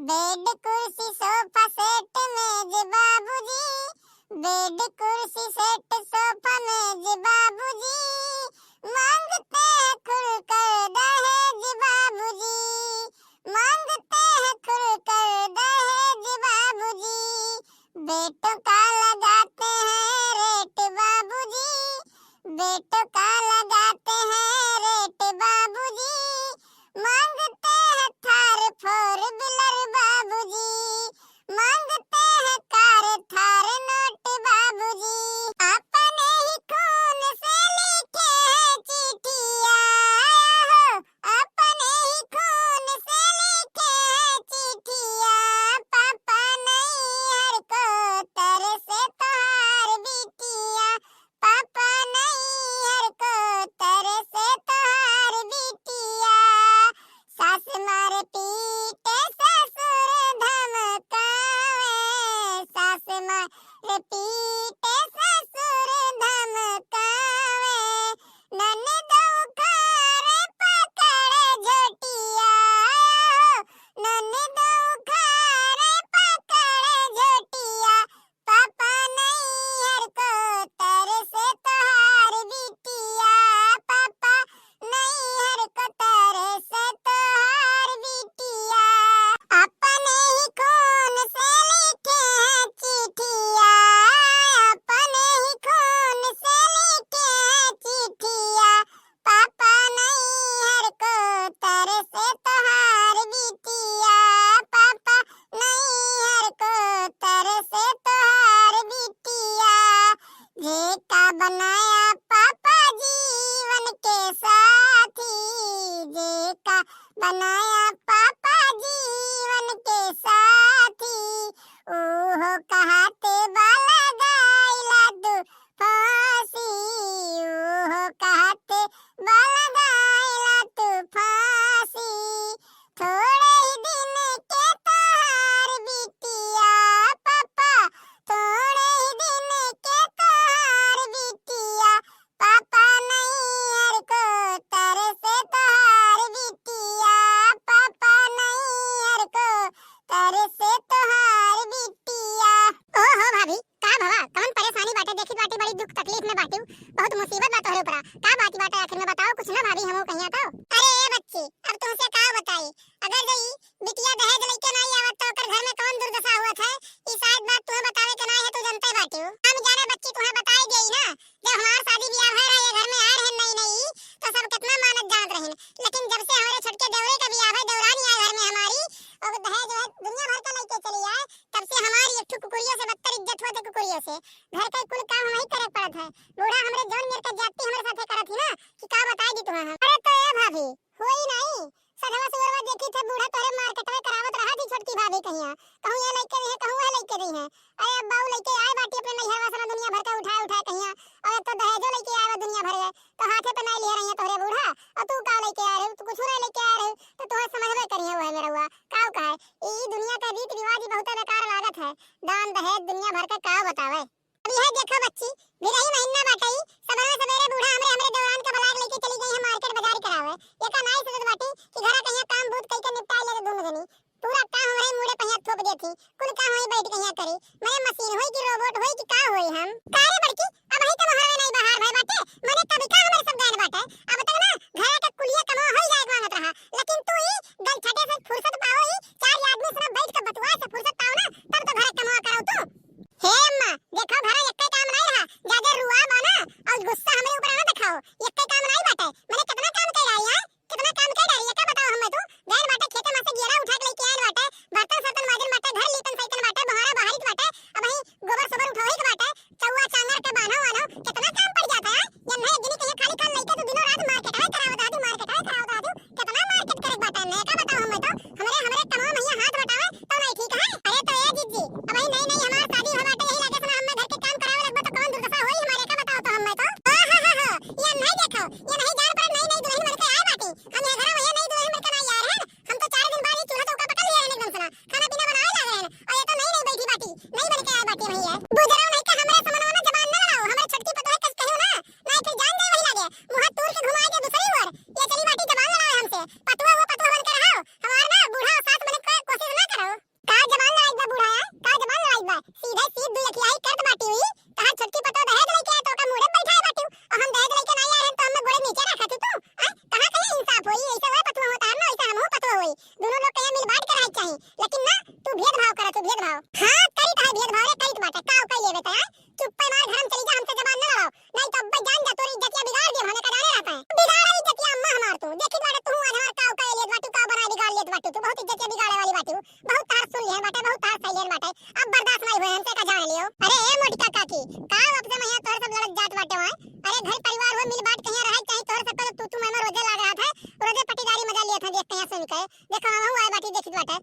Bed कुर्सी sofa set मेज बाबूजी, बेड कुर्सी सेट सोफा मेज बाबूजी, मांगते हैं खुलकर दहेज बाबूजी, मांगते हैं खुलकर दहेज बाबूजी, बेटों का लगाते हैं रेट बाबूजी, बेटों का लगाते हैं रेट बाबूजी, मांगते हैं थार फोर व्हीलर बाबूजी, मांगते हैं कार थार नोट बाबूजी, अपने ही खून से लिखे हैं चिट्ठियां, अपने ही खून से लिखे हैं चिट्ठियां, पापा नैहर को तरसे तोहार बिटिया, पापा नैहर को तरसे तोहार बिटिया, सास मारे पीटे ससुर धमकावे, सास मारे पीटे ससुर धमकावे, ननदो घरे पकड़े झोटिया, ननदो घरे पकड़े झोटिया, पापा नैहर को तरसे तोहार बिटिया, पापा नैहर को तरसे तोहार बिटिया, अपने ही खून से लिखे हैं चिट्ठिया, अपने ही खून से लिखे हैं चिट्ठिया, पापा नैहर को तरसे तोहार बिटिया, पापा नैहर को तरसे तोहार बिटिया, जेका बनाया पापा जीवन के साथी, जेका बनाया पापा जीवन के साथी, ओहो कहाते बाला गाइला दू फांसी, ओहो कहाते बाला गाइला तू फांसी, थोड़े ही दिन के तोहार बिटिया, पापा थोड़े ही दिन के तोहार बिटिया, पापा नैहर को तरसे तोहार बिटिया, पापा नैहर को तरसे तोहार बिटिया। ओहो भाभी का भवा कौन परेशानी बाटे, देखी बाटे बड़ी दुख तकलीफ में बाटे, बहुत मुसीबत बा तोहरे ऊपर, का बात बाटे आखिर में बताओ कुछ ना भाभी, हमहू कहिया तो। अरे ए बच्ची अब तुमसे का बताई, अगर जई बिटिया दहेज लेके नहीं आवत तो ओकर घर में कौन दुर्दशा हुआ है, ई शायद बात तुम्हें बतावे के नहीं है, तू जानते बाटे हो, हम जाने बच्ची तुम्हें बताई गई ना, जब हमार शादी ब्याह हो रहा है घर में आ रहे नई नई तो सब कितना मानत जानत रहे, लेकिन जब से हमारे छोटके देवरे का ब्याह है, देवरानी आए घर में हमारी और दहेज है दुनिया भर का लेके चली आए, तब से हमारी एक कुकुरियों से बदतर इज्जत हुआ, कुकुरियों से घर का कुल काम हम ही करे पड़त है, बूढ़ा हमरे जौन मेरे का जाती हमरे साथे करत ही ना कि का बताई दी तुम्हें। अरे तो ए भाभी होई नहीं सधवा सुरवा देखी थे बूढ़ा तोरे मार्केट में करावत रहा थी छोटकी भाभी कहिया, कहूं ये लेके रही है, कहूं वो लेके रही है, अरे अब बाऊ लेके आए बाटी अपने नैहर वासना दुनिया भर का उठा उठा कहिया, और तो दहेजो लेके आए दुनिया भर गए, तो हाथे पे नहीं ले रही है तोरे बूढ़ा, और तू का लेके आ रहे, तू कुछ नहीं लेके आ रहे, तो तोहे समझबे करिए वो है मेरा हुआ काव का है, ई दुनिया का रीत रिवाज बहुत बेकार लागत है, दान दहेज दुनिया भर का काव बतावे। अभी है देखो बच्ची बिरही महीना बाटई सवेरे सवेरे बूढ़ा हमरे दौरान के बलाग लेके चली गई है मार्केट बाजार करावे, ये का नाई सोचत बाटी कि घरा कहिया काम बूत कई के निपटा ले दोनों जनी, पूरा काम हमरे मुड़े पहिया थोप देती, कुल काम होई बैठ कहिया करे, मने मशीन होई कि रोबोट होई कि का होई हम, कारे बड़की अब ही तो महावे नहीं बाहर भाई बाटे, मने कभी का हमरे सब गान बाटे, अब तक ना घरा का कुलिया कमा होई जाए मांगत रहा, लेकिन तू ही गल छटे से फुर्सत पाओ ही, चार आदमी से बैठ के बतवा से फुर्सत पाओ ना, तब तो घर कमा कराओ तू। हे अम्मा देखो घरा एक काम नहीं रहा, ज्यादा रुआ बना और गुस्सा हमें ऊपर ना दिखाओ, एक काम नहीं बाटे, मैंने कितना काम कर रही है, कितना काम कर रही है क्या बताओ हमें, तू गैर बाटे खेते में से गिरा उठा के लेके आए बाटे, बर्तन सर्तन माजन बाटे, घर लीपन चाहिए, दोनों लोग कहीं मिल बांट कर रहे चाहिए, लेकिन ना तू भेदभाव कर, तू भेदभाव हां करित है, भेदभाव रे करित बाटे का का ये बेटा चुप पे मार घर में चली जा, हमसे जबान ना लड़ाओ, नहीं तो अब्बा जान जा तोरी इज्जतिया बिगाड़ दे, हमें का जाने रहता है बिगाड़ इज्जतिया अम्मा हमार तू देखी बाटे तू आज हमार का का ले बाटू का बना बिगाड़ ले बाटू, तू बहुत इज्जतिया बिगाड़े वाली बाटू, बहुत तार सुन ले बाटे, बहुत तार सही ले बाटे, अब बर्दाश्त नहीं होए हमसे का जान लियो। अरे ए मोटिका काकी का अब से मैं तोर सब लड़क जात बाटे वहां, अरे घर परिवार हो मिल बांट कहीं रहे चाहे तोर सब तू मैं रोजे लग रहा था, रोजे पटीदारी मजा लिया था, देख कहां से निकले देखो हम आए बाटी देखी बाटे